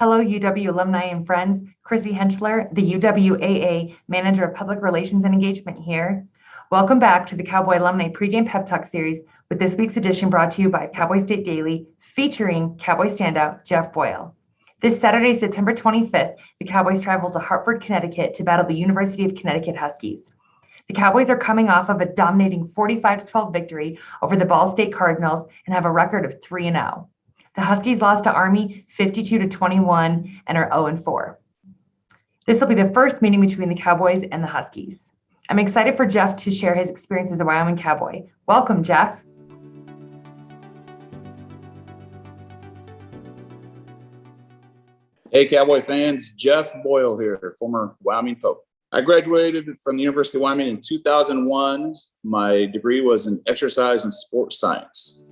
Hello, UW alumni and friends. Chrissy Henschler, the UWAA Manager of Public Relations and Engagement here. Welcome back to the Cowboy Alumni Pregame Pep Talk Series, with this week's edition brought to you by Cowboy State Daily, featuring Cowboy standout Jeff Boyle. This Saturday, September 25th, the Cowboys travel to Hartford, Connecticut to battle the University of Connecticut Huskies. The Cowboys are coming off of a dominating 45-12 victory over the Ball State Cardinals and have a record of 3-0. The Huskies lost to Army 52-21 and are 0-4. This will be the first meeting between the Cowboys and the Huskies. I'm excited for Jeff to share his experience as a Wyoming Cowboy. Welcome, Jeff. Hey, Cowboy fans, Jeff Boyle here, former Wyoming Pope. I graduated from the University of Wyoming in 2001. My degree was in exercise and sports science.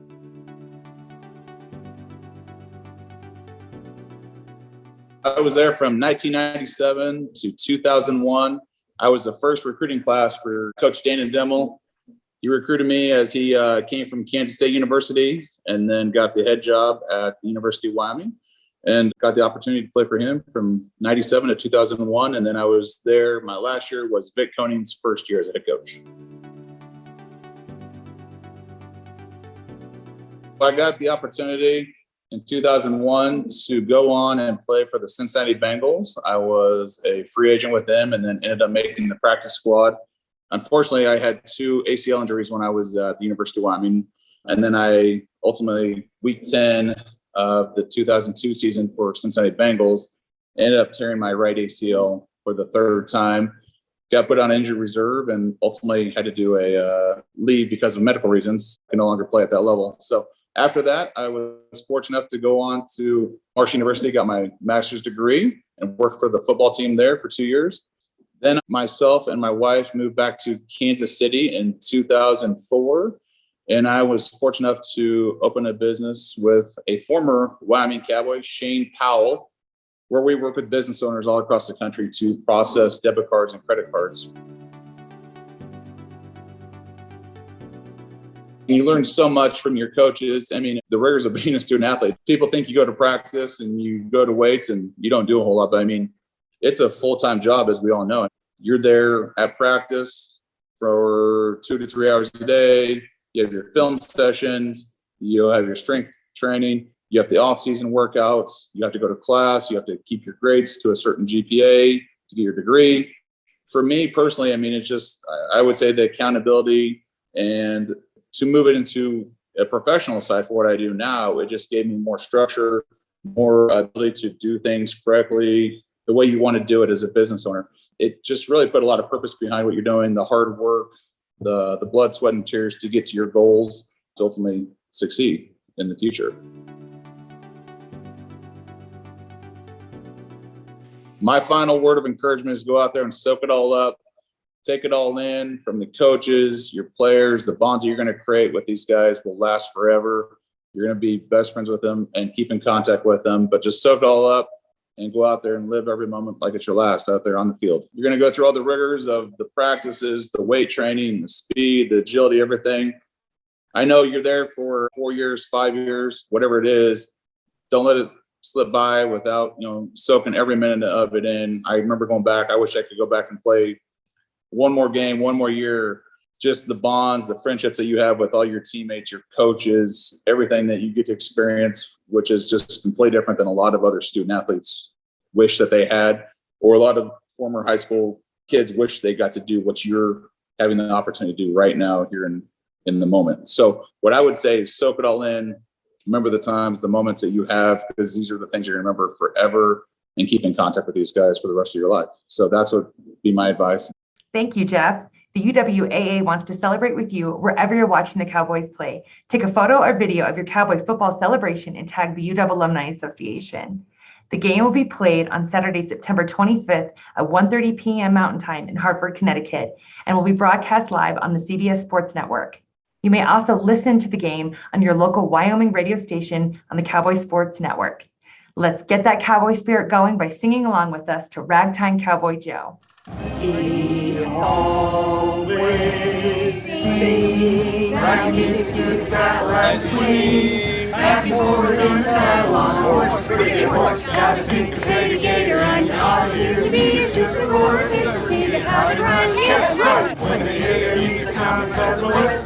I was there from 1997 to 2001. I was the first recruiting class for Coach Dan Demmel. He recruited me as he came from Kansas State University and then got the head job at the University of Wyoming and got the opportunity to play for him from 97 to 2001. And then I was there. My last year was Vic Koning's first year as a head coach. I got the opportunity in 2001 to go on and play for the Cincinnati Bengals. I was a free agent with them and then ended up making the practice squad. Unfortunately, I had 2 ACL injuries when I was at the University of Wyoming. And then I ultimately, week 10 of the 2002 season for Cincinnati Bengals, ended up tearing my right ACL for the 3rd time. Got put on injured reserve and ultimately had to do a leave because of medical reasons. I could no longer play at that level. So after that, I was fortunate enough to go on to Marsh University, got my master's degree and worked for the football team there for 2 years. Then myself and my wife moved back to Kansas City in 2004. And I was fortunate enough to open a business with a former Wyoming Cowboy, Shane Powell, where we work with business owners all across the country to process debit cards and credit cards. You learn so much from your coaches. I mean, the rigors of being a student athlete. People think you go to practice and you go to weights and you don't do a whole lot. But I mean, it's a full-time job, as we all know. You're there at practice for 2 to 3 hours a day. You have your film sessions. You have your strength training. You have the off-season workouts. You have to go to class. You have to keep your grades to a certain GPA to get your degree. For me personally, I mean, it's just, I would say the accountability and to move it into a professional side for what I do now, it just gave me more structure, more ability to do things correctly, the way you want to do it as a business owner. It just really put a lot of purpose behind what you're doing, the hard work, the blood, sweat, and tears to get to your goals to ultimately succeed in the future. My final word of encouragement is go out there and soak it all up. Take it all in from the coaches, your players, the bonds that you're going to create with these guys will last forever. You're going to be best friends with them and keep in contact with them, but just soak it all up and go out there and live every moment like it's your last out there on the field. You're going to go through all the rigors of the practices, the weight training, the speed, the agility, everything. I know you're there for 4 years, 5 years, whatever it is. Don't let it slip by without, soaking every minute of it in. I remember going back. I wish I could go back and play one more game, one more year, just the bonds, the friendships that you have with all your teammates, your coaches, everything that you get to experience, which is just completely different than a lot of other student athletes wish that they had, or a lot of former high school kids wish they got to do what you're having the opportunity to do right now here in the moment. So what I would say is soak it all in, remember the times, the moments that you have, because these are the things you're going to remember forever, and keep in contact with these guys for the rest of your life. So that's what would be my advice. Thank you, Jeff. The UWAA wants to celebrate with you wherever you're watching the Cowboys play. Take a photo or video of your Cowboy football celebration and tag the UW Alumni Association. The game will be played on Saturday, September 25th at 1:30 p.m. Mountain Time in Hartford, Connecticut, and will be broadcast live on the CBS Sports Network. You may also listen to the game on your local Wyoming radio station on the Cowboy Sports Network. Let's get that Cowboy spirit going by singing along with us to Ragtime Cowboy Joe. He always sings, raggy music to the cat right swing. back and forward in the saddle on a horse. Pretty horse, got a syncopated gator, and all you to be is just the roar of this repeated how it runs. Yes, run! When the gator used to come and cut the west